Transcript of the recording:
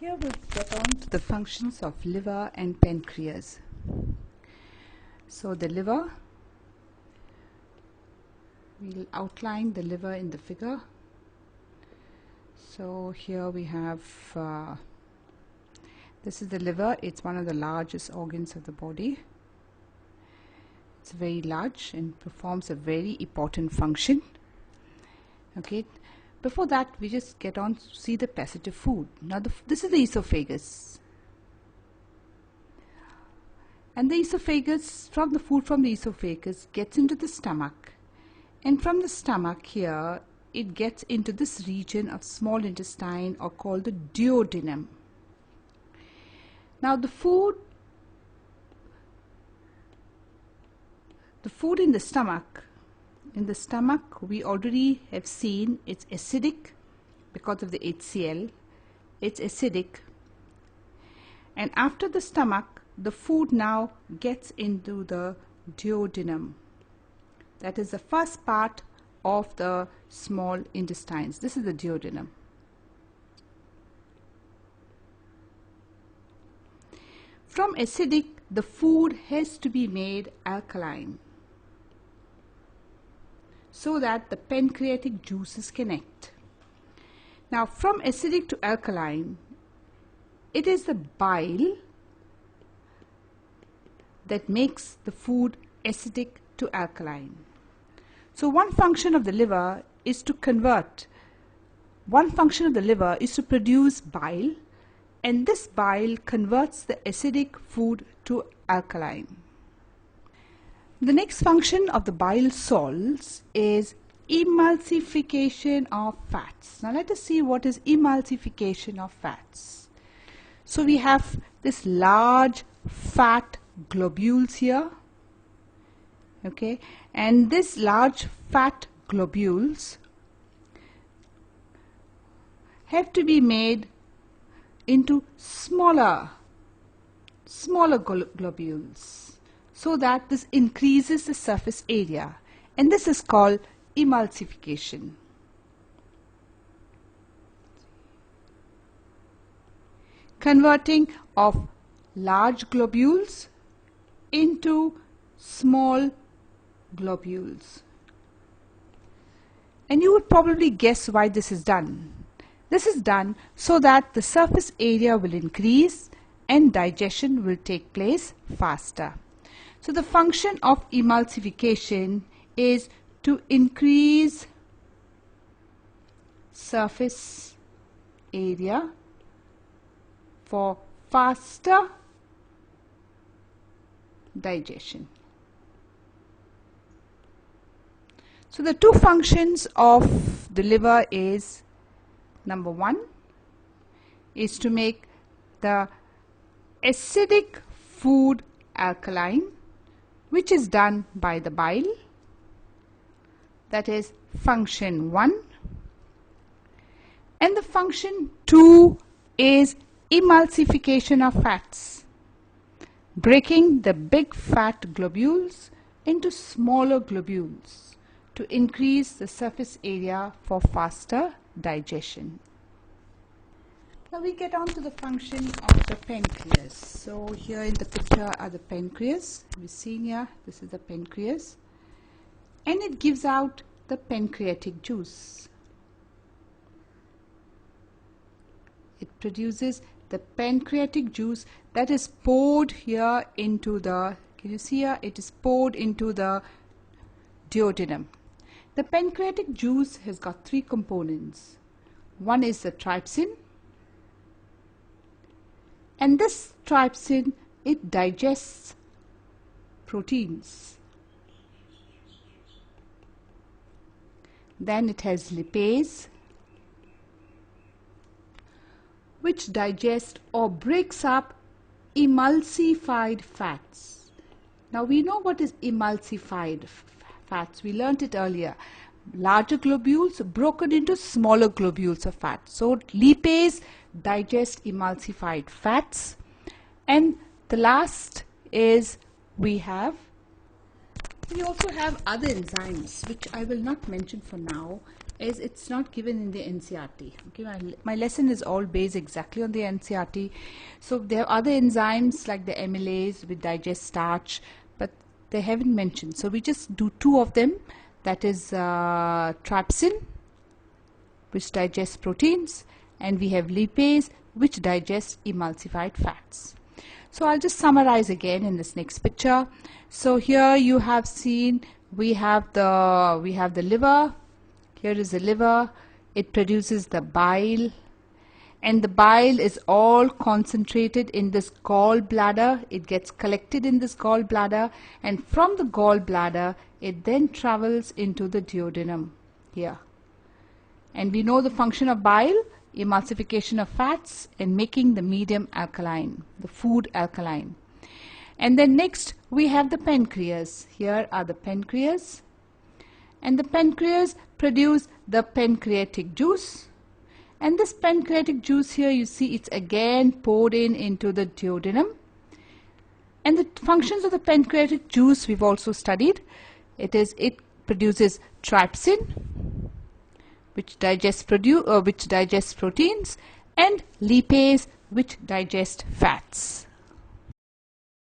Here we'll get on to the functions of liver and pancreas. So the liver, we'll outline the liver in the figure. So here we have, this is the liver. It's one of the largest organs of the body. It's very large and performs a very important function. Okay. Before that, we just get on to see the passage of food. Now, this is the esophagus. And the esophagus, from the food from the esophagus, gets into the stomach. And from the stomach here, it gets into this region of small intestine, or called the duodenum. Now, the food in the stomach, we already have seen it's acidic because of the HCl. It's acidic. And after the stomach, the food now gets into the duodenum. That is the first part of the small intestines. This is the duodenum. From acidic, the food has to be made alkaline, so that the pancreatic juices can act. Now, from acidic to alkaline, it is the bile that makes the food acidic to alkaline. So one function of the liver is to produce bile, and this bile converts the acidic food to alkaline. The next function of the bile salts is emulsification of fats. Now let us see what is emulsification of fats. So we have this large fat globules here, okay, and this large fat globules have to be made into smaller globules, so that this increases the surface area, and this is called emulsification. Converting of large globules into small globules. And you would probably guess why this is done. This is done so that the surface area will increase and digestion will take place faster. So the function of emulsification is to increase surface area for faster digestion. So the two functions of the liver is, number one is to make the acidic food alkaline, which is done by the bile. That is function 1. And the function 2 is emulsification of fats, breaking the big fat globules into smaller globules to increase the surface area for faster digestion. Now we get on to the function of the pancreas. So here in the picture are the pancreas. We've seen here, this is the pancreas, and it gives out the pancreatic juice. It produces the pancreatic juice that is poured here into the, can you see here, it is poured into the duodenum. The pancreatic juice has got three components. One is the trypsin, and this trypsin, it digests proteins. Then it has lipase, which digests or breaks up emulsified fats. Now we know what is emulsified fats. We learnt it earlier. Larger globules broken into smaller globules of fat. So lipase digests emulsified fats. And the last is we also have other enzymes, which I will not mention for now, is it's not given in the NCRT. Okay, my lesson is all based exactly on the NCRT. So there are other enzymes like the amylase which digest starch, but they haven't mentioned. So we just do two of them. That is trypsin, which digests proteins, and we have lipase, which digests emulsified fats. So I'll just summarize again in this next picture. So here you have seen we have the liver. Here is the liver. It produces the bile, and the bile is all concentrated in this gallbladder. It gets collected in this gallbladder, and from the gallbladder it then travels into the duodenum here. And we know the function of bile: emulsification of fats and making the medium alkaline, the food alkaline. And then next we have the pancreas. Here are the pancreas, and the pancreas produce the pancreatic juice, and this pancreatic juice here, you see, it's again poured into the duodenum. And the functions of the pancreatic juice we've also studied. It produces trypsin, which digests proteins, and lipase, which digest fats.